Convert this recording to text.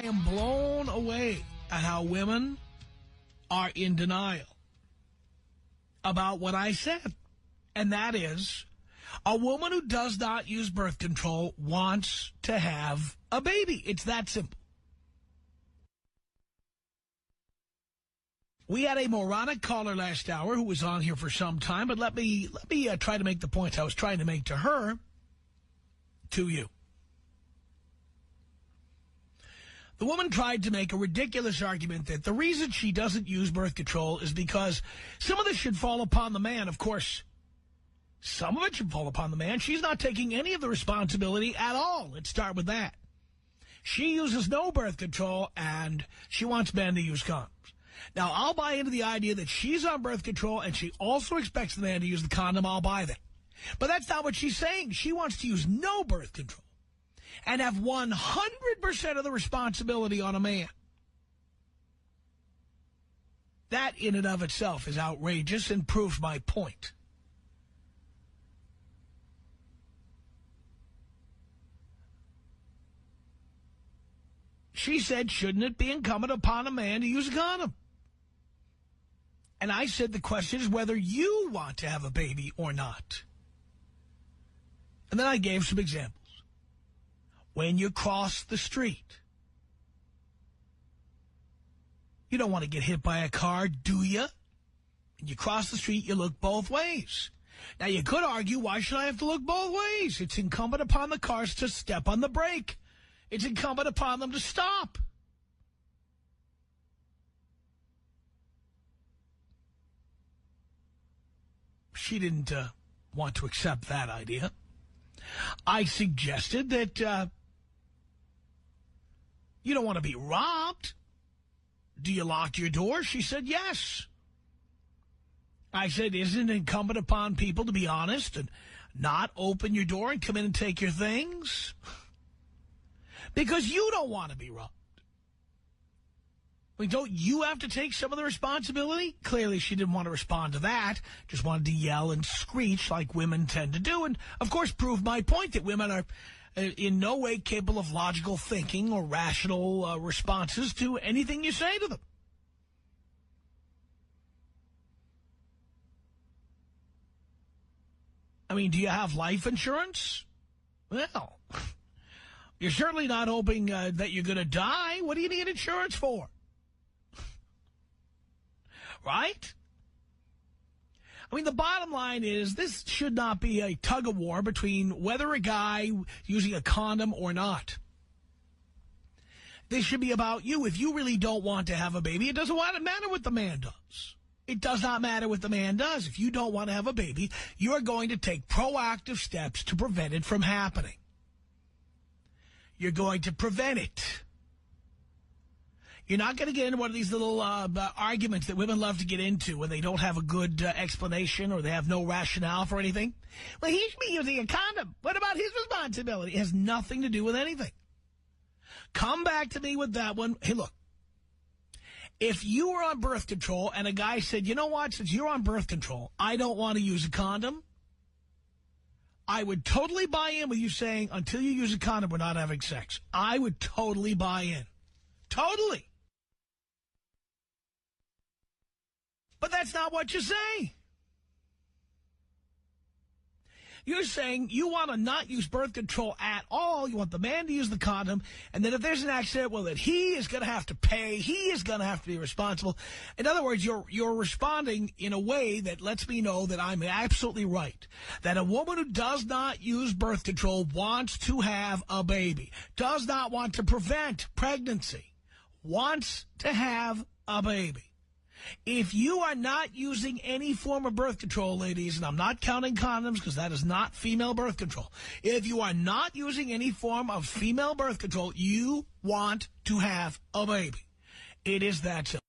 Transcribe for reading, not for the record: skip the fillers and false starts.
I am blown away at how women are in denial about what I said. And that is, a woman who does not use birth control wants to have a baby. It's that simple. We had a moronic caller last hour who was on here for some time, but let me try to make the points I was trying to make to her, to you. The woman tried to make a ridiculous argument that the reason she doesn't use birth control is because some of this should fall upon the man. Of course, some of it should fall upon the man. She's not taking any of the responsibility at all. Let's start with that. She uses no birth control, and she wants men to use condoms. Now, I'll buy into the idea that she's on birth control, and she also expects the man to use the condom. I'll buy that. But that's not what she's saying. She wants to use no birth control and have 100% of the responsibility on a man. That in and of itself is outrageous and proves my point. She said, shouldn't it be incumbent upon a man to use a condom? And I said the question is whether you want to have a baby or not. And then I gave some examples. When you cross the street, you don't want to get hit by a car, do you? When you cross the street, you look both ways. Now, you could argue, why should I have to look both ways? It's incumbent upon the cars to step on the brake. It's incumbent upon them to stop. She didn't want to accept that idea. I suggested that you don't want to be robbed. Do you lock your door? She said yes. I said, isn't it incumbent upon people to be honest and not open your door and come in and take your things? Because you don't want to be robbed. I mean, don't you have to take some of the responsibility? Clearly, she didn't want to respond to that. Just wanted to yell and screech like women tend to do. And, of course, prove my point that women are in no way capable of logical thinking or rational responses to anything you say to them. I mean, do you have life insurance? Well, you're certainly not hoping that you're going to die. What do you need insurance for? Right? I mean, the bottom line is this should not be a tug-of-war between whether a guy using a condom or not. This should be about you. If you really don't want to have a baby, it doesn't matter what the man does. It does not matter what the man does. If you don't want to have a baby, you are going to take proactive steps to prevent it from happening. You're going to prevent it. You're not going to get into one of these little arguments that women love to get into when they don't have a good explanation or they have no rationale for anything. Well, he should be using a condom. What about his responsibility? It has nothing to do with anything. Come back to me with that one. Hey, look. If you were on birth control and a guy said, you know what, since you're on birth control, I don't want to use a condom, I would totally buy in with you saying, until you use a condom, we're not having sex. I would totally buy in. Totally. But that's not what you say. You're saying you want to not use birth control at all. You want the man to use the condom. And then if there's an accident, well, that he is going to have to pay. He is going to have to be responsible. In other words, you're responding in a way that lets me know that I'm absolutely right. That a woman who does not use birth control wants to have a baby. Does not want to prevent pregnancy. Wants to have a baby. If you are not using any form of birth control, ladies, and I'm not counting condoms because that is not female birth control. If you are not using any form of female birth control, you want to have a baby. It is that simple.